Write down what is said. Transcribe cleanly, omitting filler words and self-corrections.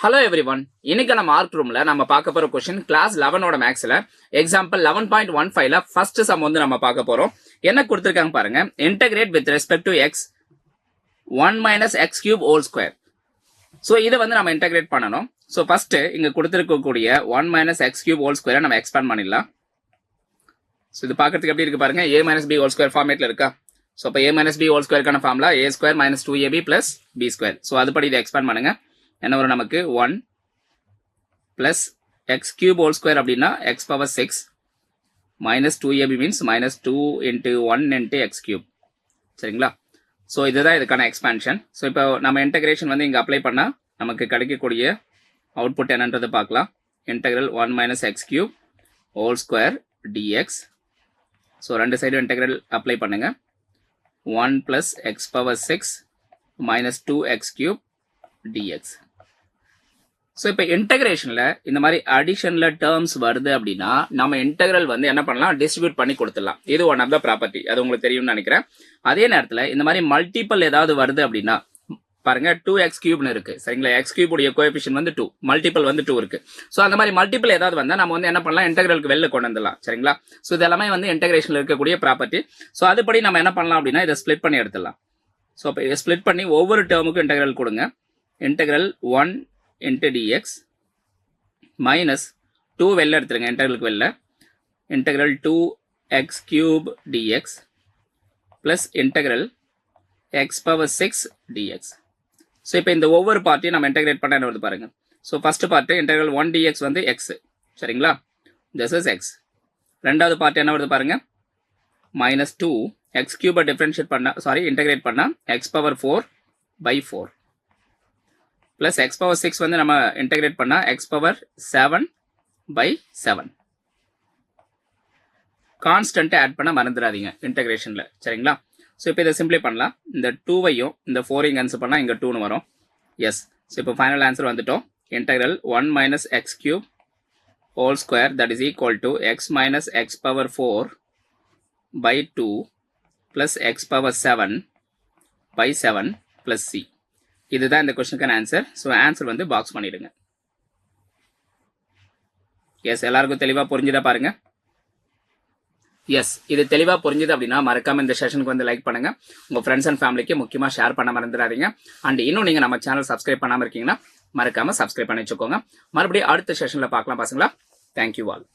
Hello everyone. இன்னைக்கான mark ரூம்ல நம்ம பார்க்க போற क्वेश्चन கிளாஸ் 11 ஓட மேக்ஸ்ல எக்ஸாம்பிள் 11.15 ல ஃபர்ஸ்ட் சம் வந்து நம்ம பார்க்க போறோம். என்ன கொடுத்திருக்காங்க பாருங்க. Integrate with respect to x 1 - x cube whole square. So இத வந்து நம்ம இன்டகிரேட் பண்ணனும். சோ ஃபர்ஸ்ட் இங்க கொடுத்திருக்க கூடிய 1 - x cube whole square நம்ம எக்ஸ்பாண்ட் பண்ணிடலாம். சோ இது பார்க்கிறதுக்கு எப்படி இருக்கு பாருங்க. a - b whole square ஃபார்மேட்ல இருக்கா? சோ அப்ப a - b whole square கான formula a square - 2ab + b square. So அதுபடி இத எக்ஸ்பாண்ட் பண்ணுங்க. என்ன வரும் நமக்கு 1 plus x cube whole square அப்படின்னா x power 6 minus 2ab means minus 2 into 1 into x cube. சரிங்களா? ஸோ இதுதான் இதுக்கான எக்ஸ்பான்ஷன். ஸோ இப்போ நம்ம இன்டகிரேஷன் வந்து இங்கே அப்ளை பண்ணால் நமக்கு கிடைக்கக்கூடிய அவுட்புட் என்னன்றது பார்க்கலாம். Integral 1 - x cube whole square dx. So ரெண்டு சைடும் இன்டகிரல் அப்ளை பண்ணுங்க. 1 plus x power 6 minus 2x cube dx. So இப்போ இன்டகிரேஷனில் இந்த மாதிரி அடிஷனில் டேர்ம்ஸ் வருது அப்படின்னா நம்ம இன்டகிரல் வந்து என்ன பண்ணலாம், டிஸ்ட்ரிபியூட் பண்ணி கொடுத்துடலாம். இது ஒன் ஆஃப் த ப்ராப்பர்ட்டி, அது உங்களுக்கு தெரியும்னு நினைக்கிறேன். அதே நேரத்தில் இந்த மாதிரி மல்டிபிள் ஏதாவது வருது அப்படின்னா பாருங்க 2x கியூப்னு இருக்கு. சரிங்களா? x கியூப் உடைய கோஎஃபிஷியன்ட் வந்து 2, மல்டிபிள் வந்து 2 இருக்கு. ஸோ அந்த மாதிரி மல்டிபிள் ஏதாவது வந்தால் நம்ம வந்து என்ன பண்ணலாம், இன்டகிரலுக்கு வெளில கொண்டு வந்துடலாம். சரிங்களா? ஸோ இது எல்லாமே வந்து இன்டகிரேஷனில் இருக்கக்கூடிய ப்ராப்பர்ட்டி. ஸோ அதுபடி நம்ம என்ன பண்ணலாம் அப்படின்னா இதை ஸ்ப்ளிட் பண்ணி எடுத்துடலாம். ஸோ அப்போ இதை ஸ்ப்ளிட் பண்ணி ஒவ்வொரு டேர்முக்கும் இன்டகிரல் கொடுங்க. இன்டகிரல் 1 into dx minus 2 வெளில எடுத்துருங்க, இன்டகிரலுக்கு வெளில. Integral 2x cube dx plus integral x power 6 dx. So இப்போ இந்த ஒவ்வொரு பார்ட்டையும் நம்ம இன்டகிரேட் பண்ண என்ன வருது பாருங்க. So first part integral 1 dx வந்து x. சரிங்களா? this is x. ரெண்டாவது பார்ட் என்ன வருது பாருங்க, minus 2 x cube டிஃபரன்ஷியேட் பண்ண இன்டகிரேட் பண்ணா x power 4 by 4 plus x power 6 வந்து நம்ம இன்டகிரேட் பண்ணா x power 7 by 7. Constant add பண்ண மறந்துடாதீங்க இன்டகிரேஷன்ல. சரிங்களா? ஸோ இப்போ இதை சிம்பிளை பண்ணலாம். இந்த 2வையும் இந்த 4ஐயும் கேன்சல் பண்ணா இங்க 2னு வரும். எஸ். ஸோ இப்போ ஃபைனல் ஆன்சர் வந்துட்டோம். Integral 1 - x cube whole square that is equal to x minus x power 4 by 2 plus x power 7 by 7 plus c. இதுதான் இந்த क्वेश्चनக்கான ஆன்சர். ஸோ ஆன்சர் வந்து பாக்ஸ் பண்ணிடுங்க. எஸ், எல்லாருக்கும் தெளிவா புரிஞ்சுதா பாருங்க. எஸ், இது தெளிவா புரிஞ்சுது அப்படின்னா மறக்காம இந்த செஷனுக்கு வந்து லைக் பண்ணுங்க. உங்க ஃப்ரெண்ட்ஸ் அண்ட் ஃபேமிலிக்கு முக்கியமா ஷேர் பண்ண மறந்துடாதீங்க. அண்ட் இன்னும் நீங்க நம்ம சேனல் சப்ஸ்கிரைப் பண்ணாம இருக்கீங்கன்னா மறக்காம சப்ஸ்கிரைப் பண்ணி வச்சுக்கோங்க. மறுபடியும் அடுத்த செஷன்ல பார்க்கலாம் பசங்களா. Thank you all.